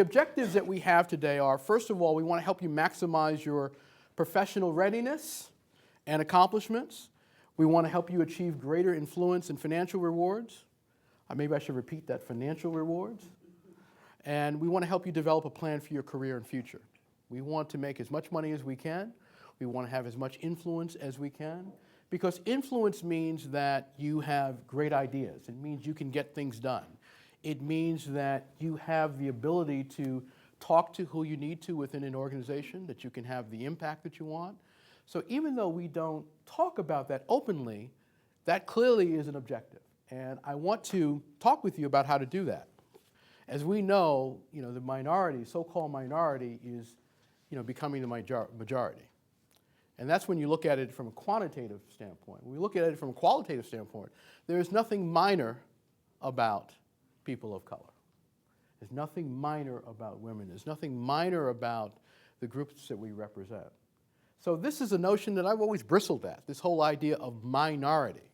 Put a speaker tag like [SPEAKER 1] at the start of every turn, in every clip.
[SPEAKER 1] the objectives that we have today are, first of all, we want to help you maximize your professional readiness and accomplishments. We want to help you achieve greater influence and financial rewards. Maybe I should repeat that, financial rewards. And we want to help you develop a plan for your career and future. We want to make as much money as we can. We want to have as much influence as we can. Because influence means that you have great ideas. It means you can get things done. It means that you have the ability to talk to who you need to within an organization, that you can have the impact that you want. So even though we don't talk about that openly, that clearly is an objective. And I want to talk with you about how to do that. As we know, the minority, so-called minority, is becoming the majority. And that's when you look at it from a quantitative standpoint. When we look at it from a qualitative standpoint, there is nothing minor about people of color. There's nothing minor about women. There's nothing minor about the groups that we represent. So this is a notion that I've always bristled at, this whole idea of minority.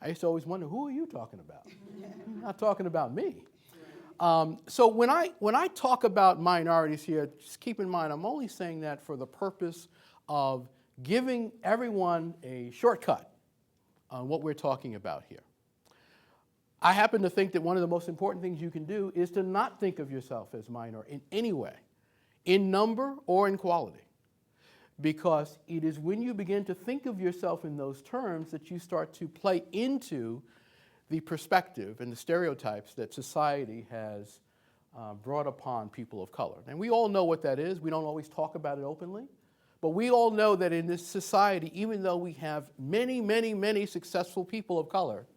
[SPEAKER 1] I used to always wonder, who are you talking about? You're not talking about me. So when I talk about minorities here, just keep in mind, I'm only saying that for the purpose of giving everyone a shortcut on what we're talking about here. I happen to think that one of the most important things you can do is to not think of yourself as minor in any way, in number or in quality. Because it is when you begin to think of yourself in those terms that you start to play into the perspective and the stereotypes that society has brought upon people of color. And we all know what that is. We don't always talk about it openly. But we all know that in this society, even though we have many, many, many successful people of color,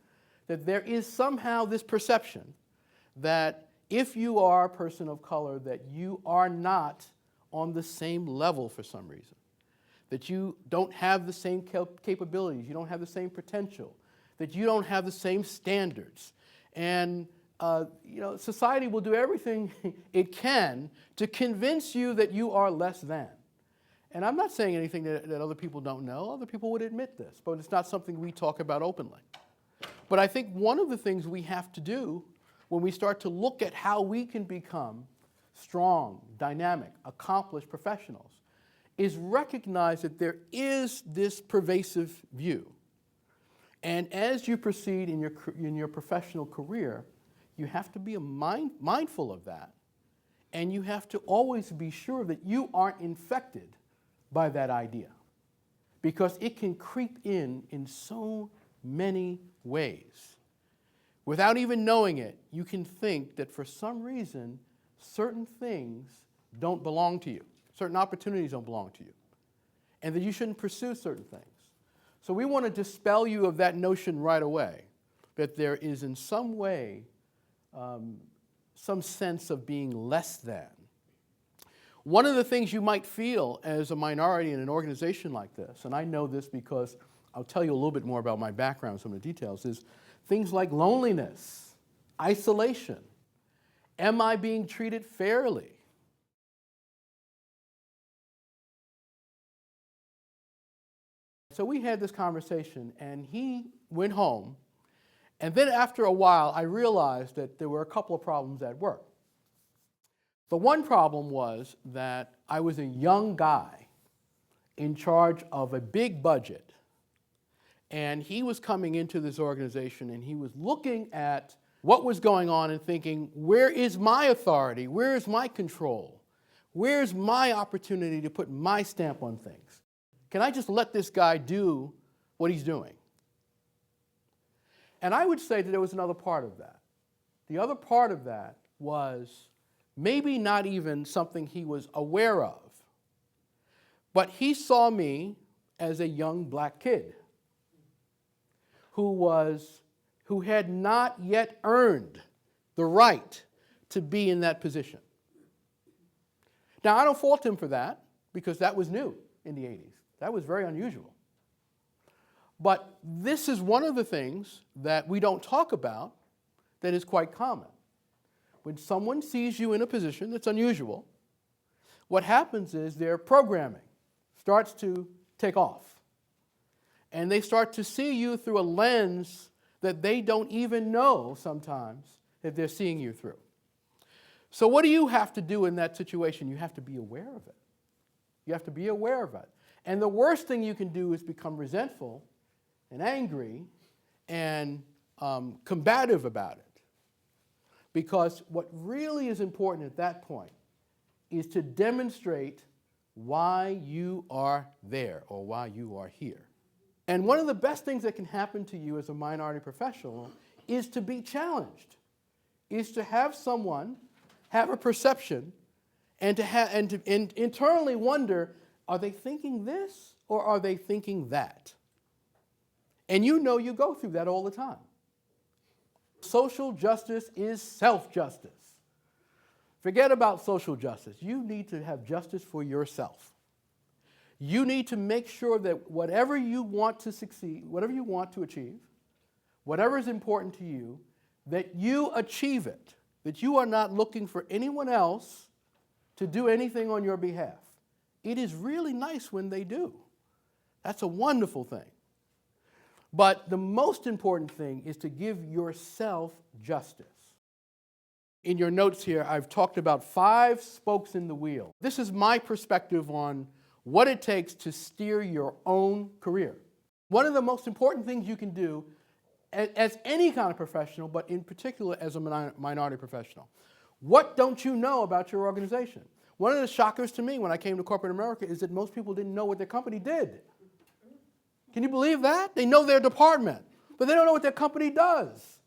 [SPEAKER 1] that there is somehow this perception that if you are a person of color, that you are not on the same level for some reason. That you don't have the same capabilities, you don't have the same potential, that you don't have the same standards. And society will do everything it can to convince you that you are less than. And I'm not saying anything that other people don't know. Other people would admit this, but it's not something we talk about openly. But I think one of the things we have to do when we start to look at how we can become strong, dynamic, accomplished professionals is recognize that there is this pervasive view. And as you proceed in your professional career, you have to be mindful of that. And you have to always be sure that you aren't infected by that idea. Because it can creep in so many ways. Without even knowing it, you can think that for some reason, certain things don't belong to you. Certain opportunities don't belong to you. And that you shouldn't pursue certain things. So we want to dispel you of that notion right away, that there is in some way some sense of being less than. One of the things you might feel as a minority in an organization like this, and I know this because I'll tell you a little bit more about my background, some of the details, is things like loneliness, isolation. Am I being treated fairly? So we had this conversation, and he went home, and then after a while, I realized that there were a couple of problems at work. The one problem was that I was a young guy in charge of a big budget, and he was coming into this organization, and he was looking at what was going on and thinking, where is my authority? Where is my control? Where's my opportunity to put my stamp on things? Can I just let this guy do what he's doing? And I would say that there was another part of that. The other part of that was maybe not even something he was aware of, but he saw me as a young black kid who had not yet earned the right to be in that position. Now, I don't fault him for that, because that was new in the 80s. That was very unusual. But this is one of the things that we don't talk about that is quite common. When someone sees you in a position that's unusual, what happens is their programming starts to take off. And they start to see you through a lens that they don't even know sometimes that they're seeing you through. So what do you have to do in that situation? You have to be aware of it. You have to be aware of it. And the worst thing you can do is become resentful and angry and combative about it. Because what really is important at that point is to demonstrate why you are there or why you are here. And one of the best things that can happen to you as a minority professional is to be challenged, is to have someone have a perception and to internally wonder, are they thinking this or are they thinking that? And you know you go through that all the time. Social justice is self-justice. Forget about social justice. You need to have justice for yourself. You need to make sure that whatever you want to succeed, whatever you want to achieve, whatever is important to you, that you achieve it, that you are not looking for anyone else to do anything on your behalf. It is really nice when they do. That's a wonderful thing. But the most important thing is to give yourself justice. In your notes here, I've talked about 5 spokes in the wheel. This is my perspective on what it takes to steer your own career. One of the most important things you can do as any kind of professional, but in particular as a minority professional. What don't you know about your organization? One of the shockers to me when I came to corporate America is that most people didn't know what their company did. Can you believe that? They know their department, but they don't know what their company does.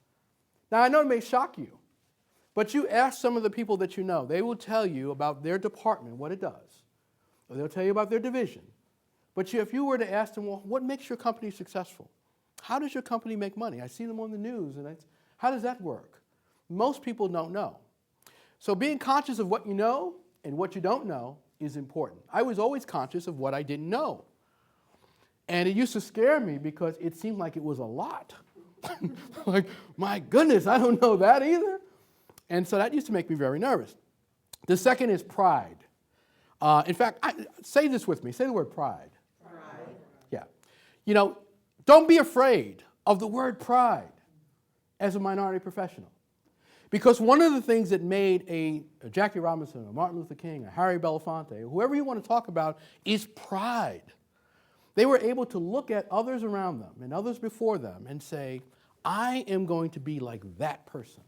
[SPEAKER 1] Now, I know it may shock you, but you ask some of the people that you know, they will tell you about their department, what it does, or they'll tell you about their division. But if you were to ask them, well, what makes your company successful? How does your company make money? I see them on the news, and how does that work? Most people don't know. So being conscious of what you know and what you don't know is important. I was always conscious of what I didn't know. And it used to scare me because it seemed like it was a lot. Like, my goodness, I don't know that either. And so that used to make me very nervous. The second is pride. In fact, say this with me. Say the word pride. Pride. Yeah. You know, don't be afraid of the word pride as a minority professional. Because one of the things that made a Jackie Robinson, a Martin Luther King, a Harry Belafonte, whoever you want to talk about, is pride. They were able to look at others around them and others before them and say, I am going to be like that person.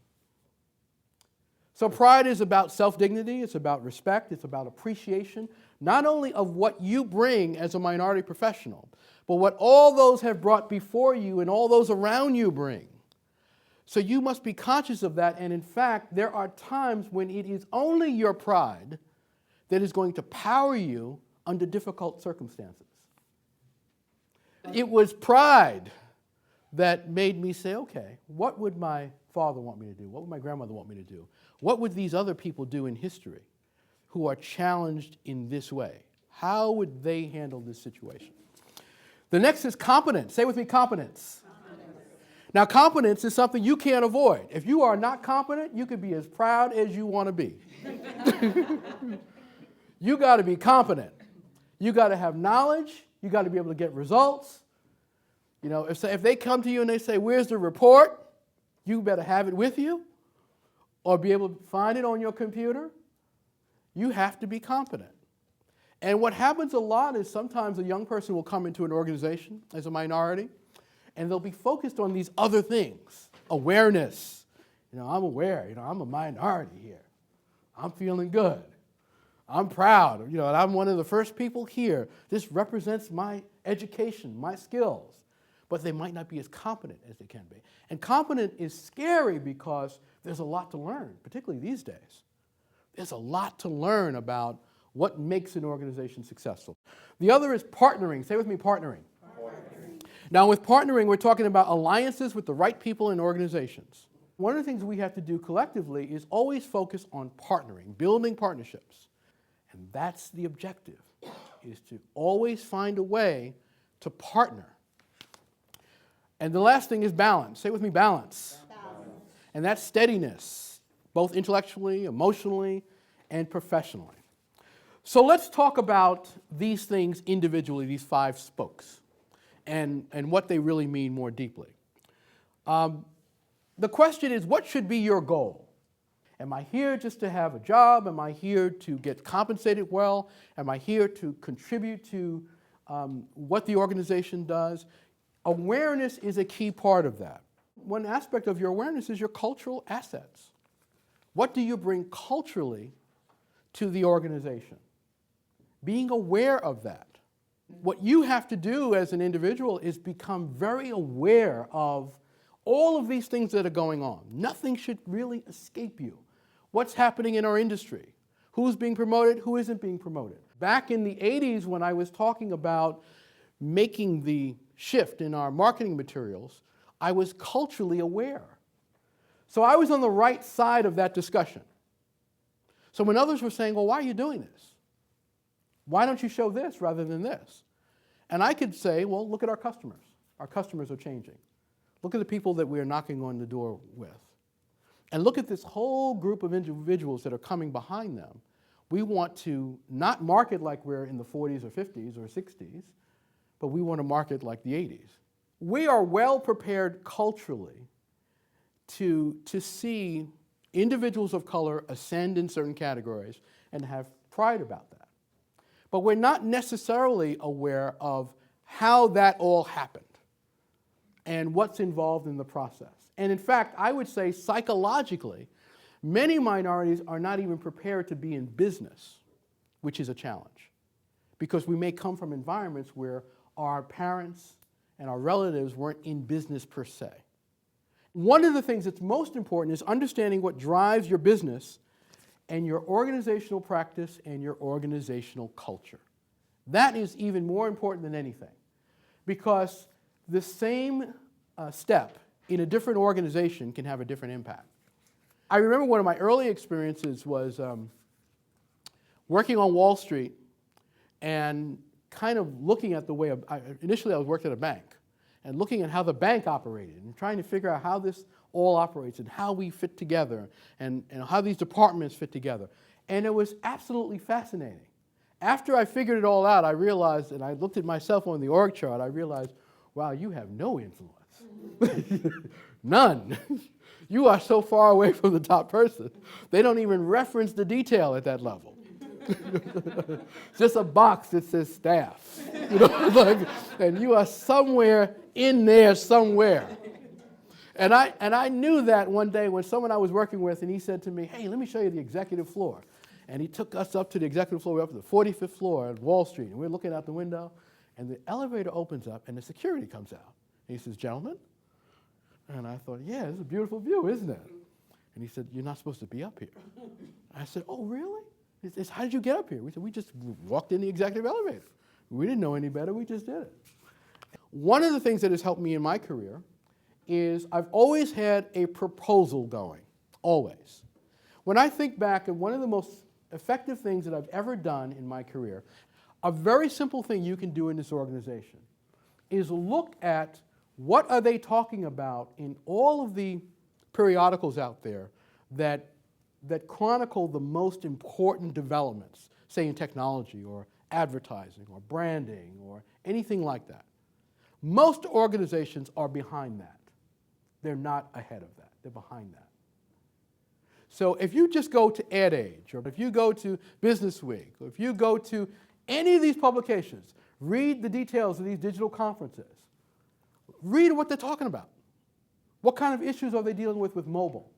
[SPEAKER 1] So pride is about self-dignity, it's about respect, it's about appreciation, not only of what you bring as a minority professional, but what all those have brought before you and all those around you bring. So you must be conscious of that, and in fact, there are times when it is only your pride that is going to power you under difficult circumstances. It was pride that made me say, okay, what would my father want me to do? What would my grandmother want me to do? What would these other people do in history who are challenged in this way? How would they handle this situation? The next is competence. Say with me, competence. Now, competence is something you can't avoid. If you are not competent, you could be as proud as you want to be. You got to be competent. You got to have knowledge. You got to be able to get results. You know, if they come to you and they say, where's the report? You better have it with you or be able to find it on your computer. You have to be competent. And what happens a lot is sometimes a young person will come into an organization as a minority and they'll be focused on these other things. Awareness. You know, I'm aware. You know, I'm a minority here. I'm feeling good. I'm proud. You know, and I'm one of the first people here. This represents my education, my skills. But they might not be as competent as they can be. And competent is scary because there's a lot to learn, particularly these days. There's a lot to learn about what makes an organization successful. The other is partnering. Say with me, partnering. Now, with partnering, we're talking about alliances with the right people in organizations. One of the things we have to do collectively is always focus on partnering, building partnerships. And that's the objective, is to always find a way to partner. And the last thing is balance. Say with me, balance. Balance. And that's steadiness, both intellectually, emotionally, and professionally. So let's talk about these things individually, these 5 spokes, and what they really mean more deeply. The question is, what should be your goal? Am I here just to have a job? Am I here to get compensated well? Am I here to contribute to what the organization does? Awareness is a key part of that. One aspect of your awareness is your cultural assets. What do you bring culturally to the organization? Being aware of that. What you have to do as an individual is become very aware of all of these things that are going on. Nothing should really escape you. What's happening in our industry? Who's being promoted? Who isn't being promoted? Back in the 80s, when I was talking about making the shift in our marketing materials, I was culturally aware. So I was on the right side of that discussion. So when others were saying, well, why are you doing this? Why don't you show this rather than this? And I could say, well, look at our customers. Our customers are changing. Look at the people that we are knocking on the door with. And look at this whole group of individuals that are coming behind them. We want to not market like we're in the 40s or 50s or 60s, but we want to market like the 80s. We are well prepared culturally to see individuals of color ascend in certain categories and have pride about that. But we're not necessarily aware of how that all happened and what's involved in the process. And in fact, I would say psychologically, many minorities are not even prepared to be in business, which is a challenge, because we may come from environments where our parents and our relatives weren't in business per se. One of the things that's most important is understanding what drives your business and your organizational practice and your organizational culture. That is even more important than anything, because the same step in a different organization can have a different impact. I remember one of my early experiences was working on Wall Street and kind of looking at the way, initially I was working at a bank, and looking at how the bank operated and trying to figure out how this all operates and how we fit together and how these departments fit together. And it was absolutely fascinating. After I figured it all out, I realized, and I looked at myself on the org chart, I realized, wow, you have no influence. None. You are so far away from the top person. They don't even reference the detail at that level. It's just a box that says staff. And you are somewhere in there somewhere. And I knew that one day when someone I was working with, and he said to me, hey, let me show you the executive floor. And he took us up to the executive floor, up to the 45th floor at Wall Street, and we're looking out the window, and the elevator opens up, and the security comes out. And he says, gentlemen? And I thought, yeah, this is a beautiful view, isn't it? And he said, you're not supposed to be up here. I said, oh, really? He says, how did you get up here? We said, we just walked in the executive elevator. We didn't know any better, we just did it. One of the things that has helped me in my career is I've always had a proposal going, always. When I think back, and one of the most effective things that I've ever done in my career, a very simple thing you can do in this organization is look at what are they talking about in all of the periodicals out there that chronicle the most important developments, say in technology or advertising or branding or anything like that. Most organizations are behind that. They're not ahead of that. They're behind that. So if you just go to Ad Age, or if you go to Business Week, or if you go to any of these publications, read the details of these digital conferences. Read what they're talking about. What kind of issues are they dealing with mobile?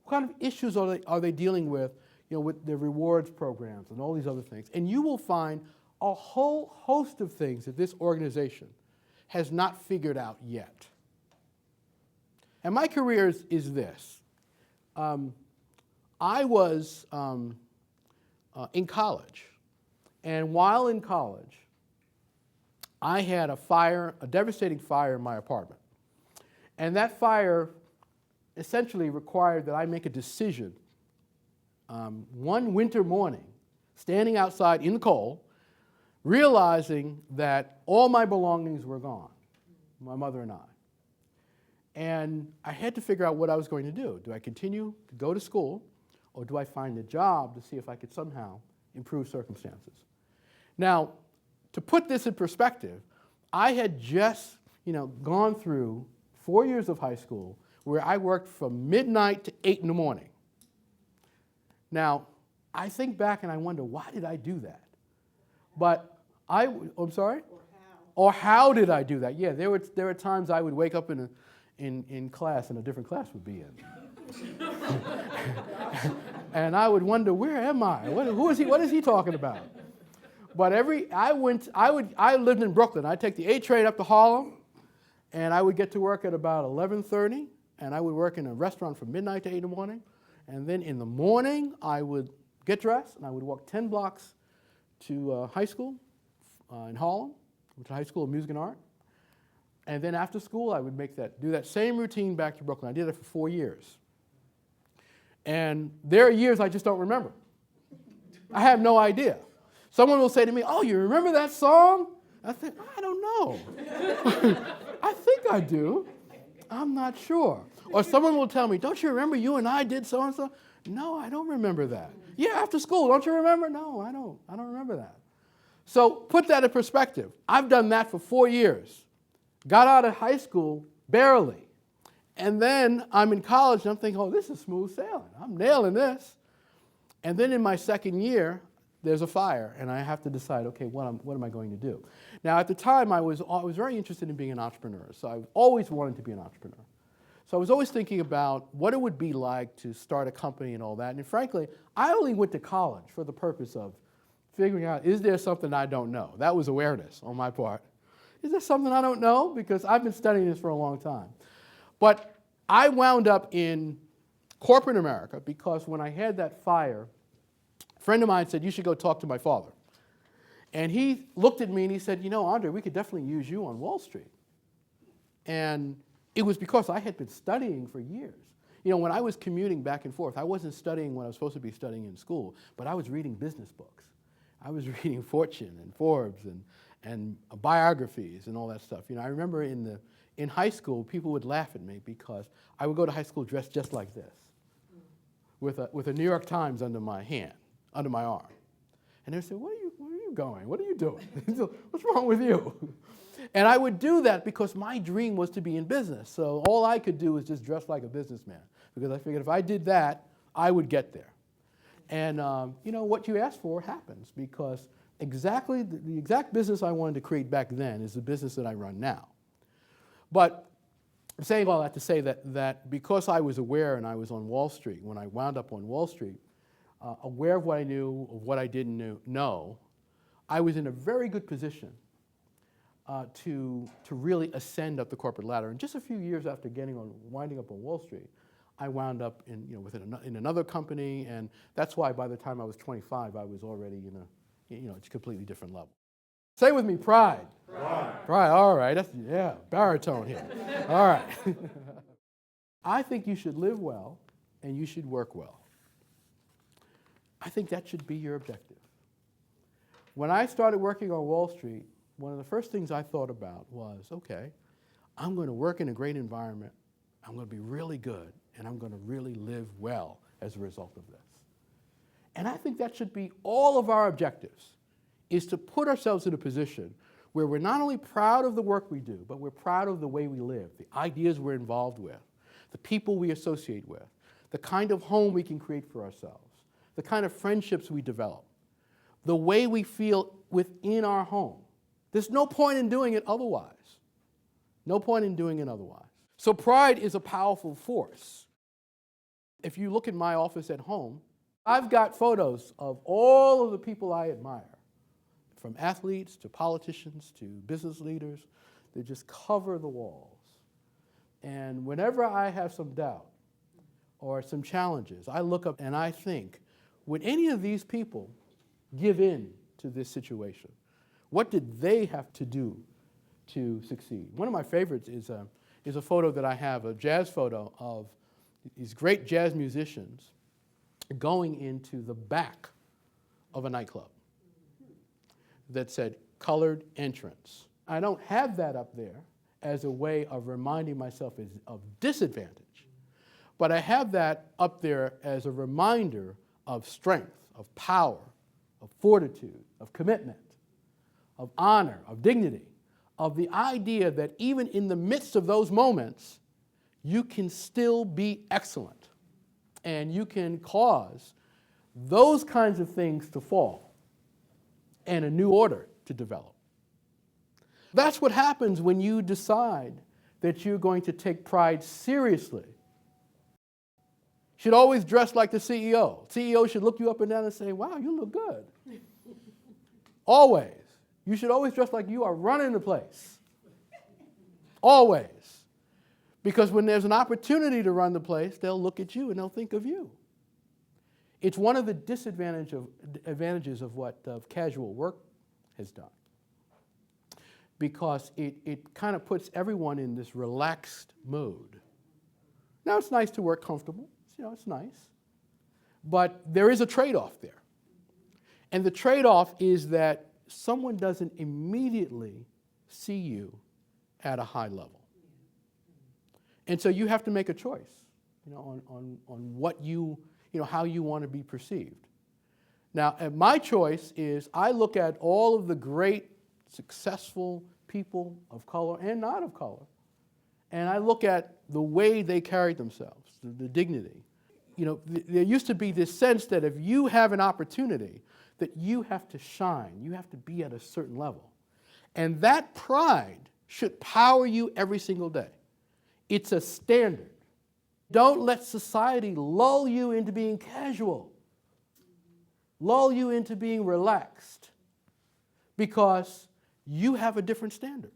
[SPEAKER 1] What kind of issues are they dealing with, with their rewards programs and all these other things? And you will find a whole host of things that this organization has not figured out yet. And my career is this. I was in college, and while in college, I had a devastating fire in my apartment. And that fire essentially required that I make a decision one winter morning, standing outside in the cold, realizing that all my belongings were gone, my mother and I. And I had to figure out what I was going to do. Do I continue to go to school, or do I find a job to see if I could somehow improve circumstances? Now, to put this in perspective, I had just, gone through 4 years of high school where I worked from midnight to 8 in the morning. Now, I think back and I wonder, why did I do that? But I'm sorry? Or how did I do that? Yeah, there were times I would wake up in class and a different class would be in. And I would wonder, where am I? Who is he? What is he talking about? But I lived in Brooklyn. I'd take the A train up to Harlem, and I would get to work at about 11:30, and I would work in a restaurant from midnight to 8 in the morning. And then in the morning, I would get dressed, and I would walk 10 blocks to high school in Harlem, which is a high school of music and art. And then after school, I would do that same routine back to Brooklyn. I did it for 4 years. And there are years I just don't remember. I have no idea. Someone will say to me, "Oh, you remember that song?" I think, "I don't know." I think I do. I'm not sure. Or someone will tell me, "Don't you remember you and I did so-and-so?" No, I don't remember that. "Yeah, after school, don't you remember?" No, I don't. I don't remember that. So put that in perspective. I've done that for 4 years. Got out of high school barely. And then I'm in college and I'm thinking, "Oh, this is smooth sailing. I'm nailing this." And then in my second year, there's a fire, and I have to decide, okay, what am I going to do? Now, at the time, I was very interested in being an entrepreneur, so I always wanted to be an entrepreneur. So I was always thinking about what it would be like to start a company and all that. And frankly, I only went to college for the purpose of figuring out, is there something I don't know? That was awareness on my part. Is there something I don't know? Because I've been studying this for a long time. But I wound up in corporate America because when I had that fire, a friend of mine said, "You should go talk to my father." And he looked at me and he said, "You know, Andre, we could definitely use you on Wall Street." And it was because I had been studying for years. You know, when I was commuting back and forth, I wasn't studying what I was supposed to be studying in school, but I was reading business books. I was reading Fortune and Forbes and biographies and all that stuff. You know, I remember in high school, people would laugh at me because I would go to high school dressed just like this, with a New York Times under my hand, under my arm. And they would say, where are you going? What are you doing? What's wrong with you? And I would do that because my dream was to be in business. So all I could do was just dress like a businessman, because I figured if I did that, I would get there. And you know, what you ask for happens, because exactly the exact business I wanted to create back then is the business that I run now. But I'm saying all that to say that because I was aware and I was on Wall Street, when I wound up on Wall Street, aware of what I knew, of what I didn't know, I was in a very good position to really ascend up the corporate ladder. And just a few years after winding up on Wall Street, I wound up in another company, and that's why by the time I was 25, I was already in a completely different level. Say with me, pride. Pride. Pride. All right. Baritone here. All right. I think you should live well and you should work well. I think that should be your objective. When I started working on Wall Street, one of the first things I thought about was, okay, I'm going to work in a great environment, I'm going to be really good, and I'm going to really live well as a result of this. And I think that should be all of our objectives, is to put ourselves in a position where we're not only proud of the work we do, but we're proud of the way we live, the ideas we're involved with, the people we associate with, the kind of home we can create for ourselves, the kind of friendships we develop, the way we feel within our home. There's no point in doing it otherwise. No point in doing it otherwise. So pride is a powerful force. If you look at my office at home, I've got photos of all of the people I admire, from athletes to politicians to business leaders. They just cover the walls. And whenever I have some doubt or some challenges, I look up and I think, would any of these people give in to this situation? What did they have to do to succeed? One of my favorites is a photo that I have, a jazz photo of these great jazz musicians going into the back of a nightclub that said colored entrance. I don't have that up there as a way of reminding myself of disadvantage, but I have that up there as a reminder of strength, of power, of fortitude, of commitment, of honor, of dignity, of the idea that even in the midst of those moments, you can still be excellent and you can cause those kinds of things to fall and a new order to develop. That's what happens when you decide that you're going to take pride seriously. You should always dress like the CEO. CEO should look you up and down and say, wow, you look good. Always. You should always dress like you are running the place. Always. Because when there's an opportunity to run the place, they'll look at you and they'll think of you. It's one of the advantages of what casual work has done. Because it kind of puts everyone in this relaxed mode. Now, it's nice to work comfortable. It's nice. But there is a trade-off there. And the trade-off is that someone doesn't immediately see you at a high level. And so you have to make a choice, on what how you want to be perceived. Now, my choice is I look at all of the great, successful people of color and not of color, and I look at the way they carried themselves, the dignity. There used to be this sense that if you have an opportunity, that you have to shine, you have to be at a certain level. And that pride should power you every single day. It's a standard. Don't let society lull you into being casual, lull you into being relaxed, because you have a different standard.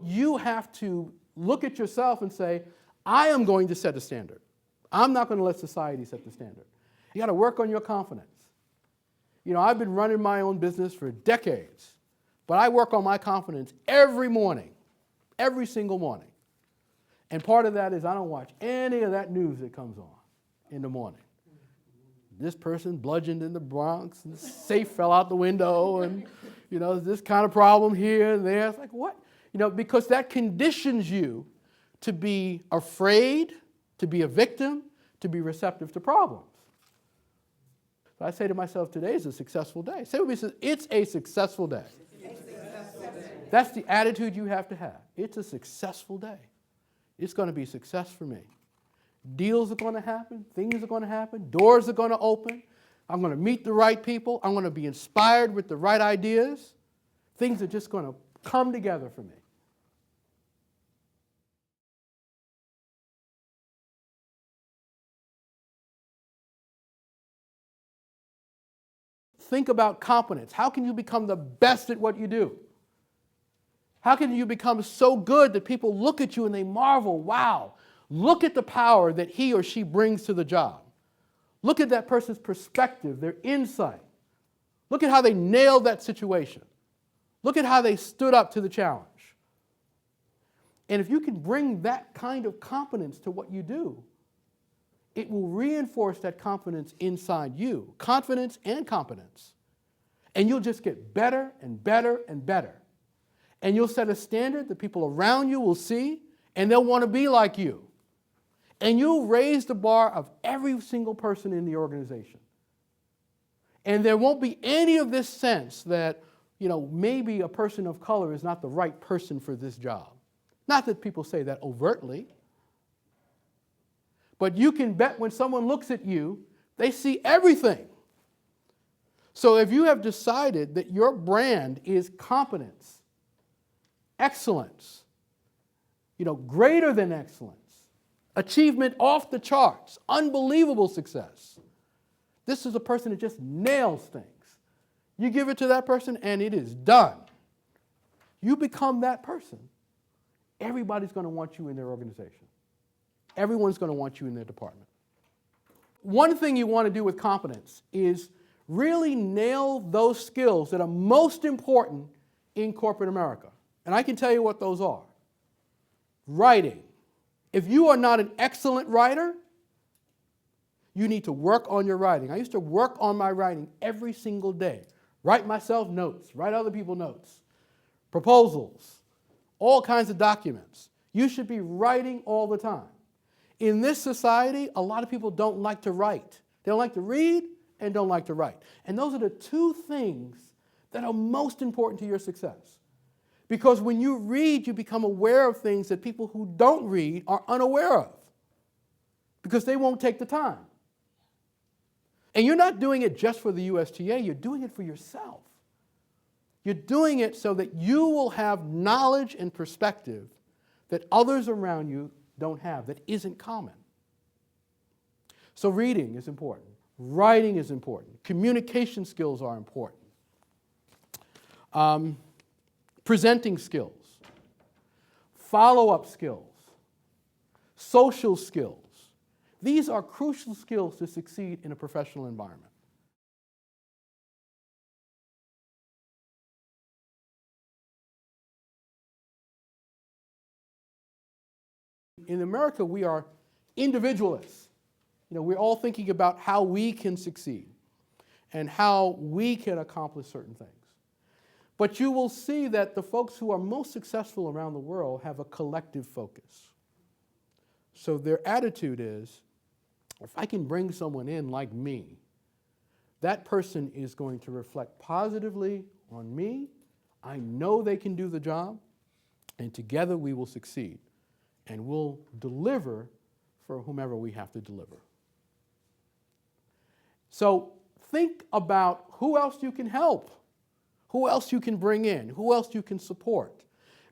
[SPEAKER 1] You have to look at yourself and say, I am going to set a standard. I'm not going to let society set the standard. You got to work on your confidence. I've been running my own business for decades, but I work on my confidence every morning, every single morning. And part of that is I don't watch any of that news that comes on in the morning. This person bludgeoned in the Bronx, and the safe fell out the window, and this kind of problem here and there. It's like, what? Because that conditions you to be afraid, to be a victim, to be receptive to problems. So I say to myself, today is a successful day. Say with me, it's a successful day. That's the attitude you have to have. It's a successful day. It's going to be a success for me. Deals are going to happen. Things are going to happen. Doors are going to open. I'm going to meet the right people. I'm going to be inspired with the right ideas. Things are just going to come together for me. Think about competence. How can you become the best at what you do? How can you become so good that people look at you and they marvel, wow, look at the power that he or she brings to the job. Look at that person's perspective, their insight. Look at how they nailed that situation. Look at how they stood up to the challenge. And if you can bring that kind of competence to what you do, it will reinforce that confidence inside you, confidence and competence. And you'll just get better and better and better. And you'll set a standard that people around you will see, and they'll want to be like you. And you'll raise the bar of every single person in the organization. And there won't be any of this sense that, maybe a person of color is not the right person for this job. Not that people say that overtly. But you can bet when someone looks at you, they see everything. So if you have decided that your brand is competence, excellence, greater than excellence, achievement off the charts, unbelievable success. This is a person that just nails things. You give it to that person and it is done. You become that person. Everybody's going to want you in their organization. Everyone's going to want you in their department. One thing you want to do with competence is really nail those skills that are most important in corporate America. And I can tell you what those are. Writing. If you are not an excellent writer, you need to work on your writing. I used to work on my writing every single day. Write myself notes, write other people notes, proposals, all kinds of documents. You should be writing all the time. In this society, a lot of people don't like to write. They don't like to read and don't like to write. And those are the two things that are most important to your success. Because when you read, you become aware of things that people who don't read are unaware of. Because they won't take the time. And you're not doing it just for the USTA, you're doing it for yourself. You're doing it so that you will have knowledge and perspective that others around you don't have, that isn't common. So reading is important. Writing is important. Communication skills are important. Presenting skills. Follow-up skills. Social skills. These are crucial skills to succeed in a professional environment. In America, we are individualists. We're all thinking about how we can succeed and how we can accomplish certain things. But you will see that the folks who are most successful around the world have a collective focus. So their attitude is, if I can bring someone in like me, that person is going to reflect positively on me. I know they can do the job, and together we will succeed. And we'll deliver for whomever we have to deliver. So think about who else you can help, who else you can bring in, who else you can support.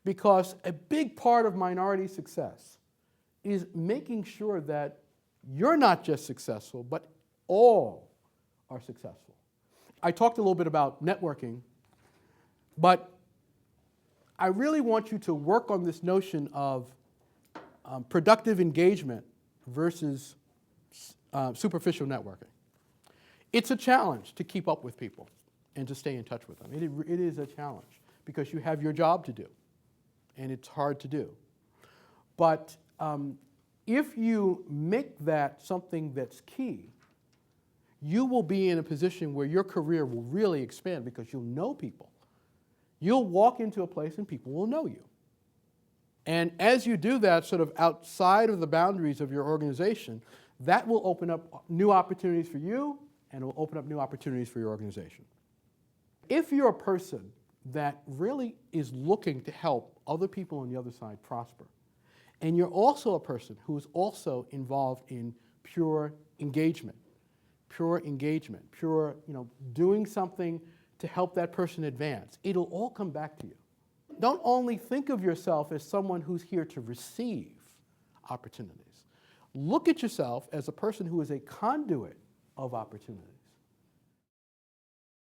[SPEAKER 1] Because a big part of minority success is making sure that you're not just successful, but all are successful. I talked a little bit about networking, but I really want you to work on this notion of productive engagement versus superficial networking. It's a challenge to keep up with people and to stay in touch with them. It is a challenge because you have your job to do, and it's hard to do. But if you make that something that's key, you will be in a position where your career will really expand because you'll know people. You'll walk into a place and people will know you. And as you do that sort of outside of the boundaries of your organization, that will open up new opportunities for you and it will open up new opportunities for your organization. If you're a person that really is looking to help other people on the other side prosper, and you're also a person who is also involved in pure engagement, doing something to help that person advance, it'll all come back to you. Don't only think of yourself as someone who's here to receive opportunities. Look at yourself as a person who is a conduit of opportunities.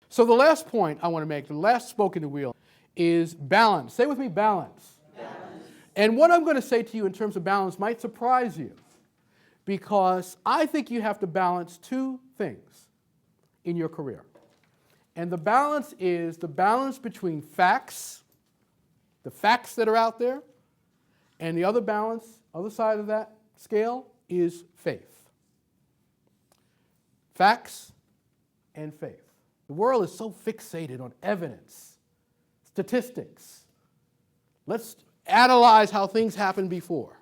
[SPEAKER 1] So the last point I want to make, the last spoke in the wheel, is balance. Say with me, balance. Balance. And what I'm going to say to you in terms of balance might surprise you, because I think you have to balance two things in your career. And the balance is the balance between facts, the facts that are out there, and the other balance, other side of that scale, is faith. Facts and faith. The world is so fixated on evidence, statistics. Let's analyze how things happened before.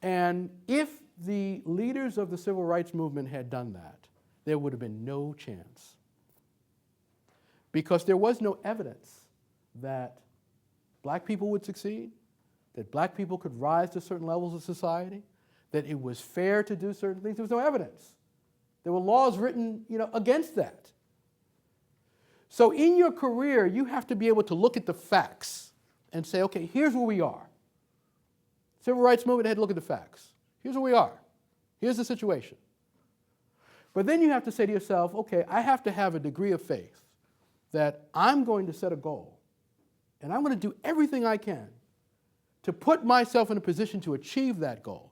[SPEAKER 1] And if the leaders of the civil rights movement had done that, there would have been no chance. Because there was no evidence that black people would succeed, that black people could rise to certain levels of society, that it was fair to do certain things. There was no evidence. There were laws written, against that. So in your career, you have to be able to look at the facts and say, okay, here's where we are. Civil rights movement had to look at the facts. Here's where we are. Here's the situation. But then you have to say to yourself, okay, I have to have a degree of faith that I'm going to set a goal, and I'm going to do everything I can to put myself in a position to achieve that goal.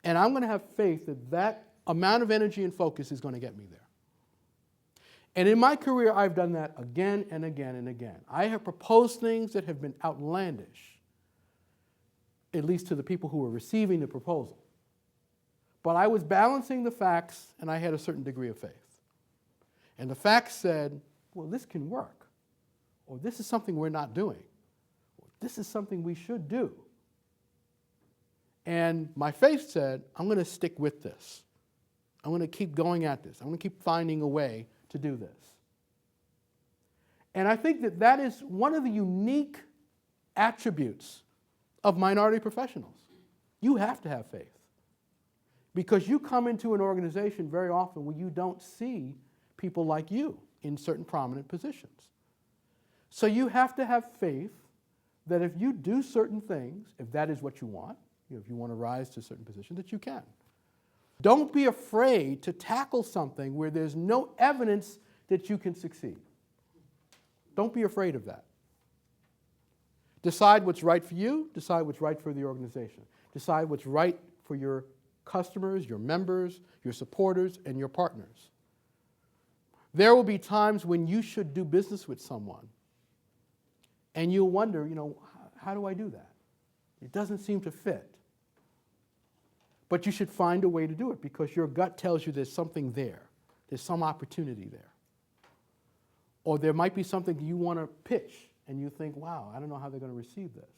[SPEAKER 1] And I'm going to have faith that that amount of energy and focus is going to get me there. And in my career, I've done that again and again and again. I have proposed things that have been outlandish, at least to the people who were receiving the proposal. But I was balancing the facts, and I had a certain degree of faith. And the facts said, well, this can work, or this is something we're not doing, or this is something we should do. And my faith said, I'm going to stick with this. I'm going to keep going at this. I'm going to keep finding a way to do this. And I think that that is one of the unique attributes of minority professionals. You have to have faith. Because you come into an organization very often where you don't see people like you in certain prominent positions. So you have to have faith that if you do certain things, if that is what you want, if you want to rise to a certain position, that you can. Don't be afraid to tackle something where there's no evidence that you can succeed. Don't be afraid of that. Decide what's right for you, decide what's right for the organization. Decide what's right for your customers, your members, your supporters, and your partners. There will be times when you should do business with someone, and you'll wonder, how do I do that? It doesn't seem to fit. But you should find a way to do it because your gut tells you there's something there. There's some opportunity there. Or there might be something you want to pitch, and you think, wow, I don't know how they're going to receive this.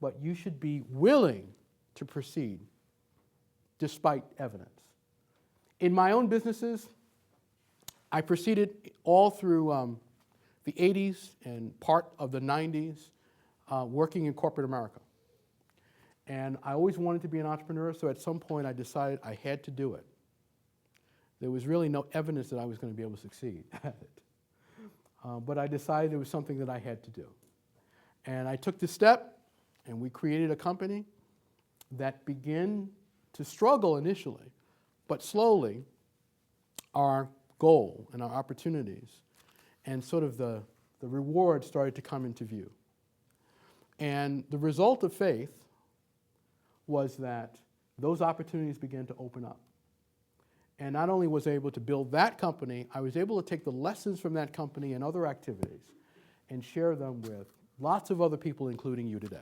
[SPEAKER 1] But you should be willing to proceed despite evidence. In my own businesses, I proceeded all through the 80s and part of the 90s working in corporate America. And I always wanted to be an entrepreneur, so at some point I decided I had to do it. There was really no evidence that I was going to be able to succeed at it. But I decided it was something that I had to do. And I took the step, and we created a company that began to struggle initially, but slowly our goal and our opportunities and sort of the reward started to come into view. And the result of faith was that those opportunities began to open up. And not only was I able to build that company, I was able to take the lessons from that company and other activities and share them with lots of other people, including you today.